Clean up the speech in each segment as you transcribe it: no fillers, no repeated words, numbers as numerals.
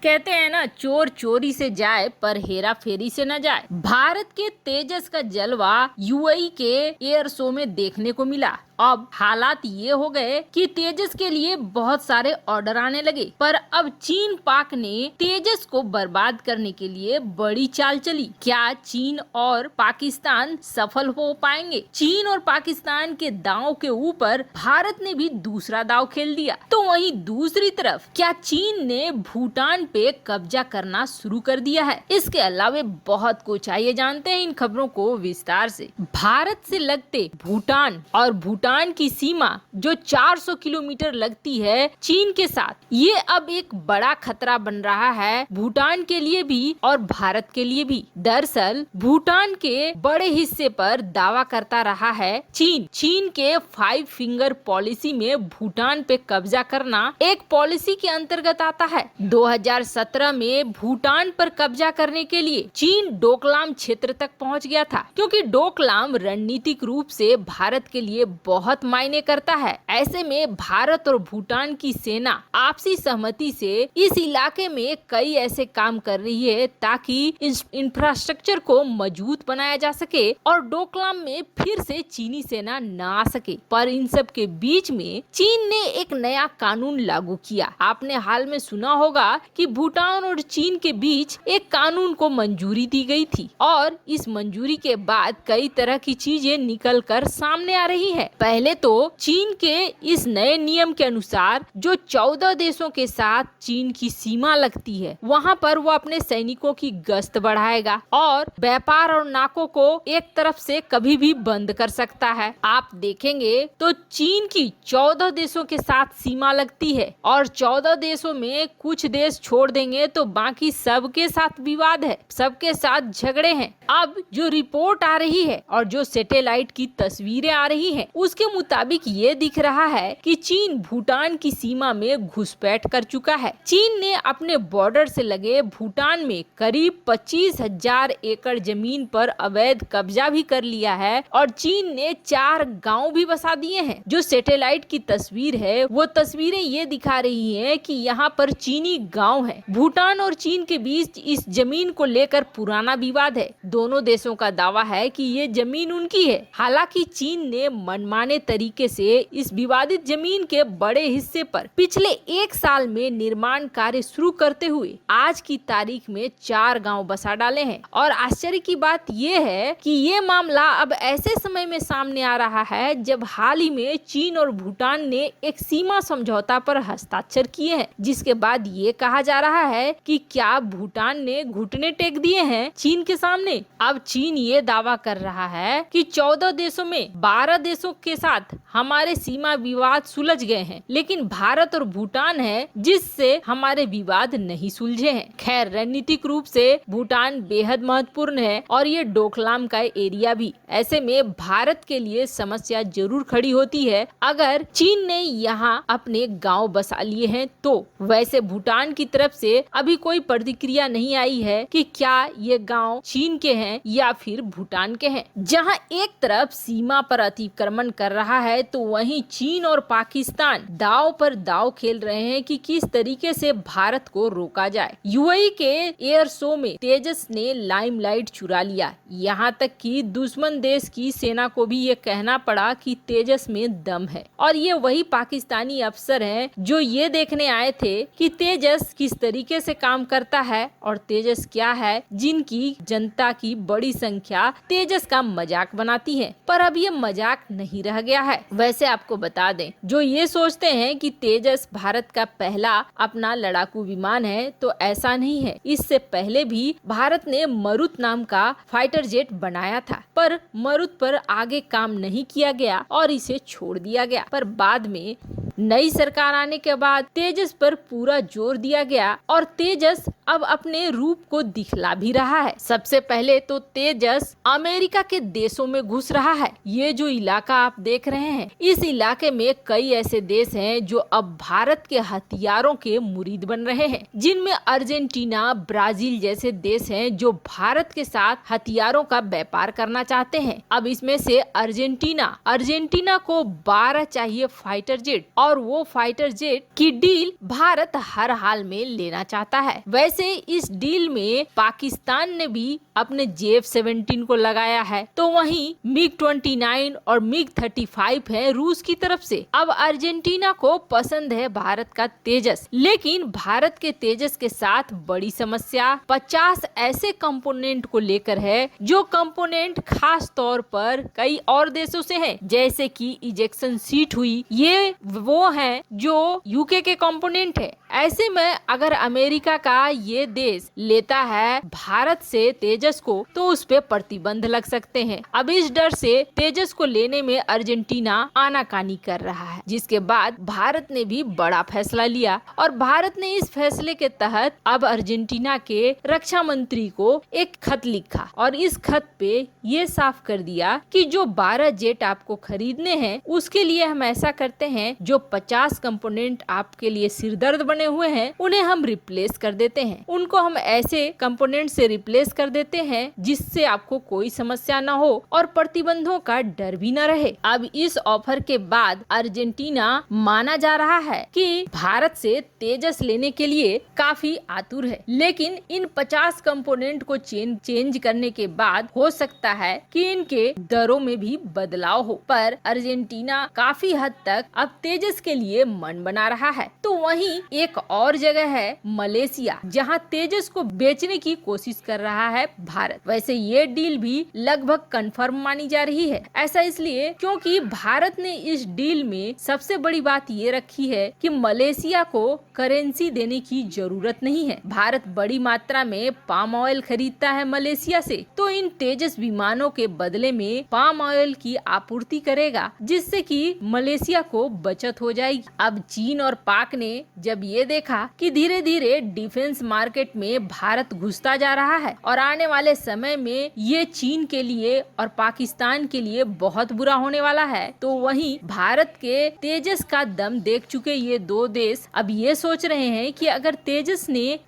कहते हैं ना, चोर चोरी से जाए पर हेरा फेरी से न जाए। भारत के तेजस का जलवा यूएई के एयर शो में देखने को मिला। अब हालात ये हो गए कि तेजस के लिए बहुत सारे ऑर्डर आने लगे, पर अब चीन पाक ने तेजस को बर्बाद करने के लिए बड़ी चाल चली। क्या चीन और पाकिस्तान सफल हो पाएंगे? चीन और पाकिस्तान के दांव के ऊपर भारत ने भी दूसरा दांव खेल दिया। तो वहीं दूसरी तरफ क्या चीन ने भूटान पे कब्जा करना शुरू कर दिया है? इसके अलावा बहुत कुछ, आइए जानते हैं इन खबरों को विस्तार से। भारत से लगते भूटान और भूटान की सीमा जो 400 किलोमीटर लगती है चीन के साथ, ये अब एक बड़ा खतरा बन रहा है भूटान के लिए भी और भारत के लिए भी। दरअसल भूटान के बड़े हिस्से पर दावा करता रहा है चीन के 5 फिंगर पॉलिसी में भूटान पे कब्जा करना एक पॉलिसी के अंतर्गत आता है। 2017 में भूटान पर कब्जा करने के लिए चीन डोकलाम क्षेत्र तक पहुंच गया था, क्योंकि डोकलाम रणनीतिक रूप से भारत के लिए बहुत मायने करता है। ऐसे में भारत और भूटान की सेना आपसी सहमति से इस इलाके में कई ऐसे काम कर रही है ताकि इस इंफ्रास्ट्रक्चर को मजबूत बनाया जा सके और डोकलाम में फिर से चीनी सेना न आ सके। पर इन सब के बीच में चीन ने एक नया कानून लागू किया। आपने हाल में सुना होगा कि भूटान और चीन के बीच एक कानून को मंजूरी दी गई थी और इस मंजूरी के बाद कई तरह की चीजें निकल कर सामने आ रही है। पहले तो चीन के इस नए नियम के अनुसार जो 14 देशों के साथ चीन की सीमा लगती है, वहां पर वो अपने सैनिकों की गश्त बढ़ाएगा और व्यापार और नाकों को एक तरफ से कभी भी बंद कर सकता है। आप देखेंगे तो चीन की 14 देशों के साथ सीमा लगती है और 14 देशों में कुछ देश छोड़ देंगे तो बाकी सबके साथ विवाद है, सबके साथ झगड़े हैं। अब जो रिपोर्ट आ रही है और जो सैटेलाइट की तस्वीरें आ रही हैं, उसके मुताबिक ये दिख रहा है कि चीन भूटान की सीमा में घुसपैठ कर चुका है। चीन ने अपने बॉर्डर से लगे भूटान में करीब 25,000 एकड़ जमीन पर अवैध कब्जा भी कर लिया है और चीन ने 4 गांव भी बसा दिए हैं। जो सैटेलाइट की तस्वीर है, वो तस्वीरें ये दिखा रही हैं कि यहाँ पर चीनी गांव है। भूटान और चीन के बीच इस जमीन को लेकर पुराना विवाद है। दोनों देशों का दावा है कि ये जमीन उनकी है। हालांकि चीन ने मनमाने तरीके से इस विवादित जमीन के बड़े हिस्से पर पिछले 1 साल में निर्माण कार्य शुरू करते हुए आज की तारीख में 4 गांव बसा डाले हैं। और आश्चर्य की बात ये है कि ये मामला अब ऐसे समय में सामने आ रहा है जब हाल ही में चीन और भूटान ने एक सीमा समझौता पर हस्ताक्षर किए हैं, जिसके बाद ये कहा जा रहा है कि क्या भूटान ने घुटने टेक दिए हैं चीन के सामने। अब चीन ये दावा कर रहा है कि 14 देशों में 12 देशों के साथ हमारे सीमा विवाद सुलझ गए हैं, लेकिन भारत और भूटान है जिससे हमारे विवाद नहीं सुलझे हैं। खैर, रणनीतिक रूप से भूटान बेहद महत्वपूर्ण है और ये डोकलाम का एरिया भी। ऐसे में भारत के लिए समस्या जरूर खड़ी होती है अगर चीन ने यहाँ अपने गांव बसा लिए हैं तो। वैसे भूटान की तरफ से अभी कोई प्रतिक्रिया नहीं आई है कि क्या ये गांव चीन के हैं या फिर भूटान के हैं। जहाँ एक तरफ सीमा पर अतिक्रमण कर रहा है तो वहीं चीन और पाकिस्तान दांव पर दांव खेल रहे हैं कि किस तरीके से भारत को रोका जाए। यूएई के एयर शो में तेजस ने लाइमलाइट चुरा लिया। यहाँ तक कि दुश्मन देश की सेना को भी ये कहना पड़ा कि तेजस में दम है। और ये वही पाकिस्तानी अफसर हैं जो ये देखने आए थे कि तेजस किस तरीके से काम करता है और तेजस क्या है, जिनकी जनता की बड़ी संख्या तेजस का मजाक बनाती है। पर अब ये मजाक नहीं रह गया है। वैसे आपको बता दें, जो ये सोचते हैं कि तेजस भारत का पहला अपना लड़ाकू विमान है, तो ऐसा नहीं है। इससे पहले भी भारत ने मरुत नाम का फाइटर जेट बनाया था, पर मरुत पर आगे काम नहीं किया गया और इसे छोड़ दिया गया। पर बाद में नई सरकार आने के बाद तेजस पर पूरा जोर दिया गया और तेजस अब अपने रूप को दिखला भी रहा है। सबसे पहले तो तेजस अमेरिका के देशों में घुस रहा है। ये जो इलाका आप देख रहे हैं, इस इलाके में कई ऐसे देश हैं जो अब भारत के हथियारों के मुरीद बन रहे हैं, जिनमें अर्जेंटीना, ब्राजील जैसे देश हैं जो भारत के साथ हथियारों का व्यापार करना चाहते हैं। अब इसमें से अर्जेंटीना को 12 चाहिए फाइटर जेट और वो फाइटर जेट की डील भारत हर हाल में लेना चाहता है। वैसे इस डील में पाकिस्तान ने भी अपने JF-17 को लगाया है, तो वहीं MiG-29 और MiG-35 है रूस की तरफ से। अब अर्जेंटीना को पसंद है भारत का तेजस, लेकिन भारत के तेजस के साथ बड़ी समस्या 50 ऐसे कंपोनेंट को लेकर है जो कंपोनेंट खास तौर पर कई और देशों से है, जैसे कि इजेक्शन सीट हुई, ये वो है जो यूके के कंपोनेंट है। ऐसे में अगर अमेरिका का ये देश लेता है भारत से तेजस को, तो उस पे प्रतिबंध लग सकते हैं। अब इस डर से तेजस को लेने में अर्जेंटीना आनाकानी कर रहा है, जिसके बाद भारत ने भी बड़ा फैसला लिया और भारत ने इस फैसले के तहत अब अर्जेंटीना के रक्षा मंत्री को एक खत लिखा और इस खत पे ये साफ कर दिया कि जो 12 जेट आपको खरीदने हैं उसके लिए हम ऐसा करते हैं, जो 50 कंपोनेंट आपके लिए सिरदर्द बने हुए हैं उन्हें हम रिप्लेस कर देते हैं। उनको हम ऐसे कंपोनेंट से रिप्लेस कर देते हैं जिससे आपको कोई समस्या न हो और प्रतिबंधों का डर भी न रहे। अब इस ऑफर के बाद अर्जेंटीना माना जा रहा है कि भारत से तेजस लेने के लिए काफी आतुर है, लेकिन इन 50 कंपोनेंट को चेंज करने के बाद हो सकता है कि इनके दरों में भी बदलाव हो, पर अर्जेंटीना काफी हद तक अब तेजस के लिए मन बना रहा है। तो वहीं एक और जगह है मलेशिया, जहां तेजस को बेचने की कोशिश कर रहा है भारत। वैसे ये डील भी लगभग कंफर्म मानी जा रही है। ऐसा इसलिए क्योंकि भारत ने इस डील में सबसे बड़ी बात ये रखी है कि मलेशिया को करेंसी देने की जरूरत नहीं है। भारत बड़ी मात्रा में पाम ऑयल खरीदता है मलेशिया से, तो इन तेजस विमानों के बदले में पाम ऑयल की आपूर्ति करेगा, जिससे कि मलेशिया को बचत हो जाएगी। अब चीन और पाक ने जब ये देखा कि धीरे धीरे डिफेंस मार्केट में भारत घुसता जा रहा है और आने वाले समय में ये चीन के लिए और पाकिस्तान के लिए बहुत बुरा होने वाला है, तो वहीं भारत के तेजस का दम देख चुके ये दो देश अब ये सोच रहे हैं कि अगर तेजस ने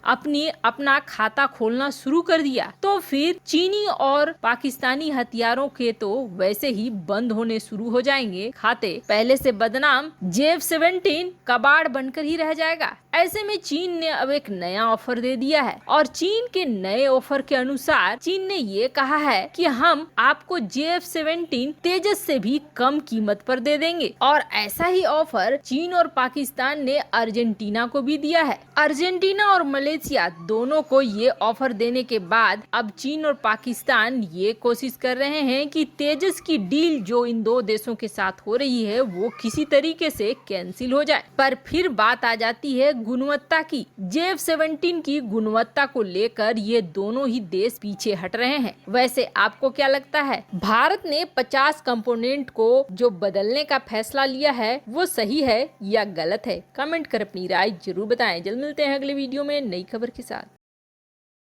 अपना खाता खोलना शुरू कर दिया तो फिर चीनी और पाकिस्तानी हथियारों के तो वैसे ही बंद होने शुरू हो जाएंगे खाते। पहले से बदनाम JF-17 कबाड़ बनकर ही रह जाएगा। ऐसे में चीन ने अब एक नया ऑफर दे दिया है और चीन के नए ऑफर के अनुसार चीन ने ये कहा है कि हम आपको JF-17 तेजस से भी कम कीमत पर दे देंगे। और ऐसा ही ऑफर चीन और पाकिस्तान ने अर्जेंटीना को भी दिया है। अर्जेंटीना और मलेशिया दोनों को ये ऑफर देने के बाद अब चीन और पाकिस्तान ये कोशिश कर रहे हैं कि तेजस की डील जो इन दो देशों के साथ हो रही है वो किसी तरीके से कैंसिल हो जाए। पर फिर बात आ जाती है गुणवत्ता की। JF-17 की गुणवत्ता को लेकर ये दोनों ही देश पीछे हट रहे हैं। वैसे आपको क्या लगता है, भारत ने 50 कंपोनेंट को जो बदलने का फैसला लिया है वो सही है या गलत है? कमेंट कर अपनी राय जरूर बताएं। जल्द मिलते हैं अगले वीडियो में नई खबर के साथ।